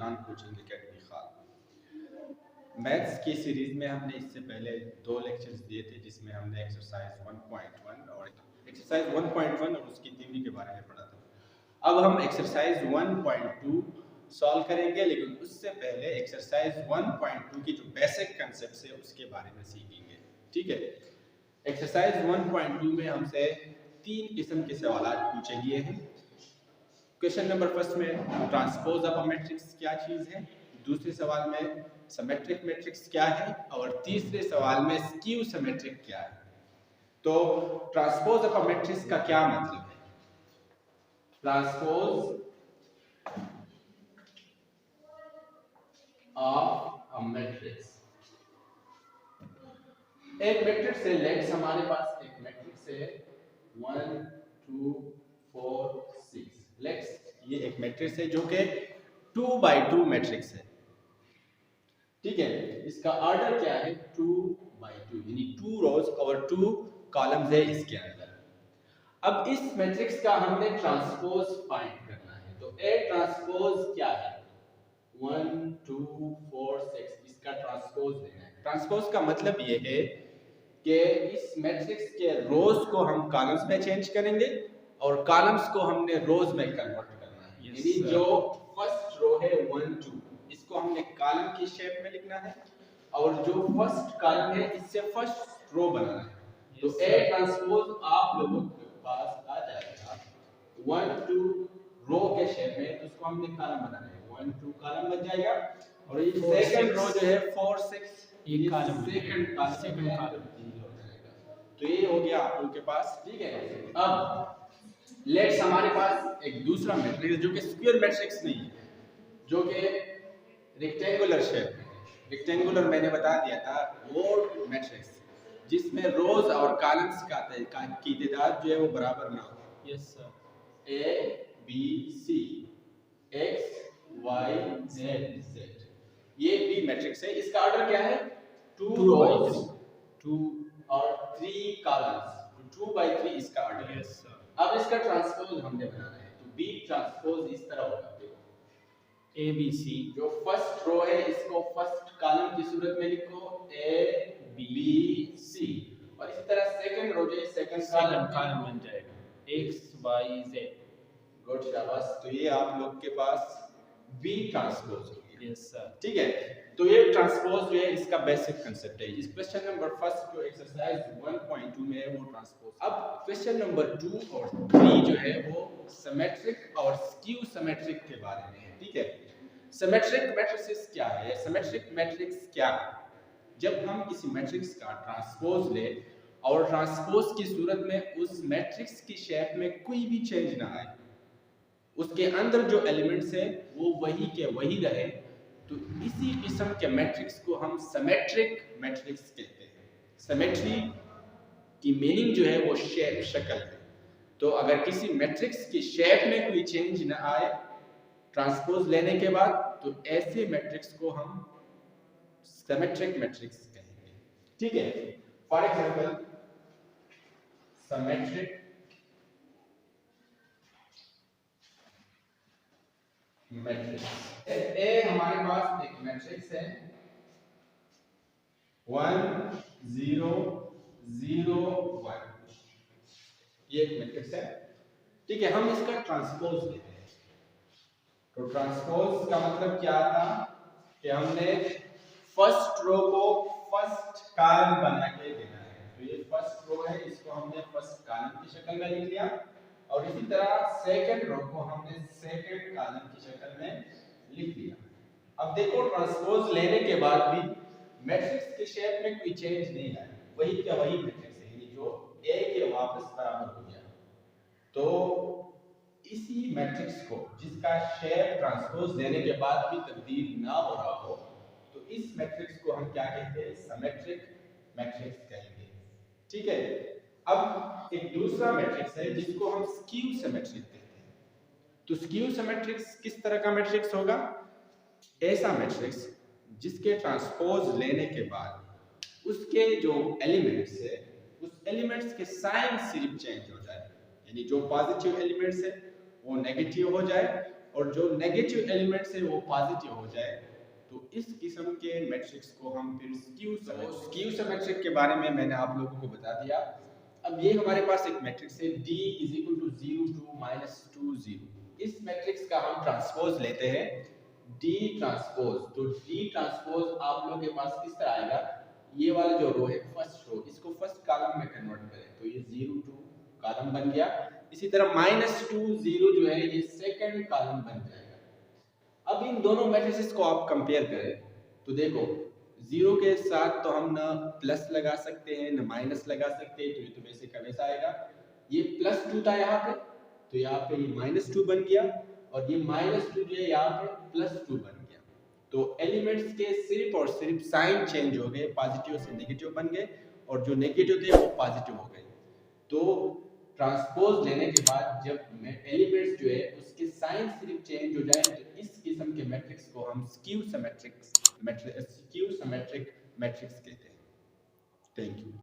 Khan coaching academy Khan. Maths की series में हमने इससे पहले 2 लेक्चर्स दिए थे जिसमें हमने एक्सरसाइज 1.1 और एक्सरसाइज 1.1 और उसकी थ्योरी के बारे में पढ़ा था। अब हम एक्सरसाइज 1.2 सॉल्व करेंगे, लेकिन उससे पहले एक्सरसाइज 1.2 की जो बेसिक कंसेप्ट है उसके बारे में सीखेंगे। ठीक है, एक्सरसाइज 1.2 में हमसे 3 किस्म के सवाल पूछे गए हैं। क्वेश्चन नंबर फर्स्ट में ट्रांसपोज ऑफ अ मैट्रिक्स क्या चीज है, दूसरे सवाल में सिमेट्रिक मैट्रिक्स क्या है और तीसरे सवाल में स्क्यू सिमेट्रिक क्या है। तो ट्रांसपोज ऑफ अ मैट्रिक्स का क्या मतलब है? ट्रांसपोज ऑफ अ मैट्रिक्स, एक मैट्रिक्स है, लेट्स हमारे पास एक मैट्रिक्स है 1 2 4 6। लेट्स ये एक मैट्रिक्स है जो कि 2 बाई 2 मैट्रिक्स है। ठीक है, इसका ऑर्डर क्या है 2 बाई 2, यानी 2 रोज और 2 कॉलम्स है इसके अंदर। अब इस मैट्रिक्स का हमने ट्रांसपोज फाइंड करना है। तो ए ट्रांसपोज क्या है 1 2 4 6, इसका ट्रांसपोज लेना है। ट्रांसपोज का मतलब ये है कि इस मैट्रिक्स के रोज को हम कॉलम्स में चेंज करेंगे और कॉलम्स को हमने रोज में कन्वर्ट करना है। यानी जो फर्स्ट रो है 1 2, इसको हमने कॉलम की शेप में लिखना है और जो फर्स्ट कॉलम है इससे फर्स्ट रो बनाना है। तो ए ट्रांसपोज आप लोगों के पास आ जाएगा 1 2 रो के शेप में, तो उसको हमने कॉलम बनाना है 1 2 कॉलम बन जाएगा और ये सेकंड रो जो है 4 6 ये कॉलम सेकंड कॉलम हो जाएगा। तो ये हो गया आप लोगों के पास। ठीक है, अब लेट्स हमारे पास एक दूसरा मैट्रिक्स जो कि स्क्वायर मैट्रिक्स नहीं है, जो कि रेक्टेंगुलर शेप है। रेक्टेंगुलर मैंने बता दिया था वो मैट्रिक्स जिसमें रोज और कॉलम्स का की तादाद जो है वो बराबर ना हो। Yes sir, A B C X Y Z Z, ये बी मैट्रिक्स है। इसका ऑर्डर क्या है 2 रोज 2 और 3 कॉलम्स, 2 बाई 3 इसका ऑर्डर है। Yes sir. अब इसका ट्रांसपोज हमने बनाना है, तो बी ट्रांसपोज इस तरह होगा, ए बी सी, जो फर्स्ट रो है इसको फर्स्ट कॉलम की सूरत में लिखो ए बी सी, और इसी तरह सेकंड रो जो सेकंड कॉलम बन जाएगा एक्स वाई जेड। गुड, शाबाश। तो ये आप लोग के पास बी ट्रांसपोज हो गया। Yes sir. ठीक है, तो ये ट्रांसपोज जो है इसका बेसिक कांसेप्ट है। इस क्वेश्चन नंबर फर्स्ट जो एक्सरसाइज 1.2 में है वो ट्रांसपोज। अब क्वेश्चन नंबर 2 और 3 जो है वो सिमेट्रिक और स्क्यू सिमेट्रिक के बारे में है। ठीक है, सिमेट्रिक मैट्रिक्स क्या है, सिमेट्रिक मैट्रिक्स क्या है? जब हम किसी मैट्रिक्स का ट्रांसपोज ले और ट्रांसपोज की सूरत में उस मैट्रिक्स की शेप में कोई भी चेंज ना आए, उसके अंदर जो एलिमेंट्स है वो वही के वही रहे, तो इसी किस्म के मैट्रिक्स को हम सिमेट्रिक मैट्रिक्स कहते हैं। सिमेट्री की मीनिंग जो है वो शेप, शक्ल है। तो अगर किसी मैट्रिक्स की शेप में कोई चेंज ना आए ट्रांसपोज लेने के बाद, तो ऐसे मैट्रिक्स को हम सिमेट्रिक मैट्रिक्स कहेंगे। ठीक है, for example symmetric matrix A हमारे पास एक मैट्रिक्स है 1 0 0 1, ये एक मैट्रिक्स है। ठीक है, हम इसका ट्रांसपोज लेते हैं। तो ट्रांसपोज का मतलब क्या था कि हमने फर्स्ट रो को फर्स्ट कॉलम बना के देना है। तो ये फर्स्ट रो है, इसको हमने फर्स्ट कॉलम की शक्ल में लिख लिया और इसी तरह सेकंड रो को हमने सेकंड कॉलम की शक्ल में लिख लिया। अब देखो ट्रांसपोज लेने के बाद भी मैट्रिक्स की शेप में कोई चेंज नहीं आया, वही का वही मैट्रिक्स है, यानी जो ए के वापस बराबर हो गया। तो इसी मैट्रिक्स को जिसका शेप ट्रांसपोज लेने के बाद भी तब्दील ना हो रहा हो, तो इस मैट्रिक्स को हम क्या कहते हैं, सिमेट्रिक मैट्रिक्स कहेंगे। ठीक है, अब एक दूसरा मैट्रिक्स है जिसको हम स्क्यू सिमेट्रिक कहते हैं। तो स्क्यू सिमेट्रिक्स किस तरह का मैट्रिक्स होगा? ऐसा मैट्रिक्स जिसके ट्रांसपोज लेने के बाद उसके जो एलिमेंट्स है उस एलिमेंट्स के साइन सिर्फ चेंज हो जाए, यानी जो पॉजिटिव एलिमेंट्स है वो नेगेटिव हो जाए और जो नेगेटिव एलिमेंट्स है वो पॉजिटिव हो जाए, तो इस किस्म के मैट्रिक्स को हम फिर स्क्यू सिमेट्रिक के बारे में मैंने आप लोगों को बता दिया। अब ये हमारे पास एक मैट्रिक्स है D इज इक्वल टू 0 2 -2 0। इस मैट्रिक्स का हम ट्रांसपोज लेते हैं D ट्रांसपोज। तो D ट्रांसपोज आप लोगों के पास किस तरह आएगा, ये वाला जो रो है फर्स्ट रो, इसको फर्स्ट कॉलम में कन्वर्ट करें तो ये 0 2 कॉलम बन गया। इसी तरह -2 0 जो है ये सेकंड कॉलम बन जाएगा। अब इन दोनों मैट्रिसेस को आप कंपेयर करें तो देखो 0 के साथ तो हम ना प्लस लगा सकते हैं ना माइनस लगा सकते हैं, तो ये तो वैसे का वैसा आएगा। ये +2 था यहाँ पे, तो यहाँ पे ये -2 बन गया, और ये -2 जो है यहाँ पे +2 बन गया। तो एलिमेंट्स के सिर्फ और सिर्फ साइन चेंज हो गए, पॉजिटिव से नेगेटिव बन गए, और जो नेगेटिव थे वो पॉजिटिव हो गए। तो ट्रांसपोज लेने के बाद जब एलिमेंट्स जो है उसके साइन सिर्फ चेंज हो जाए, तो इस किस्म के मैट्रिक्स को हम स्क्यू सिमेट्रिक मैट्रिक्स कहते हैं। Thank you.